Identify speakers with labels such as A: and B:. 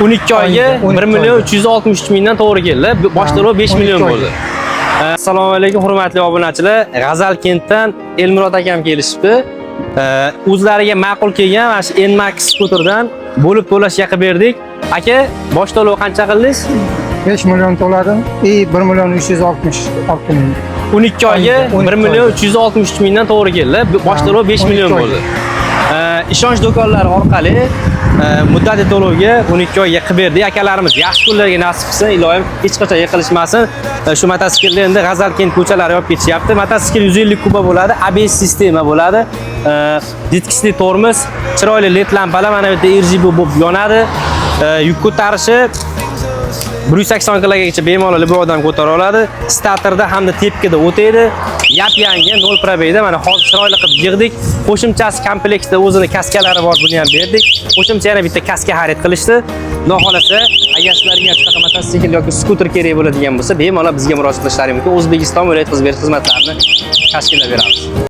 A: 12 oyga 1 million 363 mingdan to'g'ri keldi. Bosh to'lov 5 million bo'ldi. Assalomu alaykum hurmatli obunachilar. G'azalkentdan Elmurod akam kelishibdi. O'zlariga ma'qul kelgan mana shu Nmax skuterdan bo'lib to'lashga qilib berdik. Aka, bosh to'lov qancha qildingiz?
B: 5 million to'ladim. 1 million 366 ming.
A: 12 oyga 1 million 363 mingdan to'g'ri keldi. Bosh to'lov 5 million bo'ldi. Ishonch do'konlari orqali muddati to'lovga 12 oyga qilib berdik. Akalarimiz yaxshi kunlarga nasib qilsin, iloyim hech qachon yiqilishmasin. Shu mototsiklni endi G'azalkent ko'chalari yopib ketishyapti. Mototsikl 150 kuba bo'ladi, ABS sistema bo'ladi. Ditkisli tormoz, chiroyli LED lampalar mana bu yerda RGB bo'lib yonadi. Yuk ko'tarishi 180 kilogagacha bemalol bir odam ko'tara oladi. Starterda hamda tepkida o'taydi. Yap-yangi 0 probeyda mana hozir chiroyli qilib yig'dik. Qo'shimchasi komplektda o'zini kaskalari bor, buni ham berdik. Qo'shimcha yana bitta kaska xarid qilishdi. Xudo xolasa, agar sizlarga shunaqa mototsikl yoki skuter kerak bo'ladigan bo'lsa, bemalol bizga murojaat qilishlaringiz mumkin. O'zbekiston viloyat xizmat xizmatlarini tashkillab beramiz.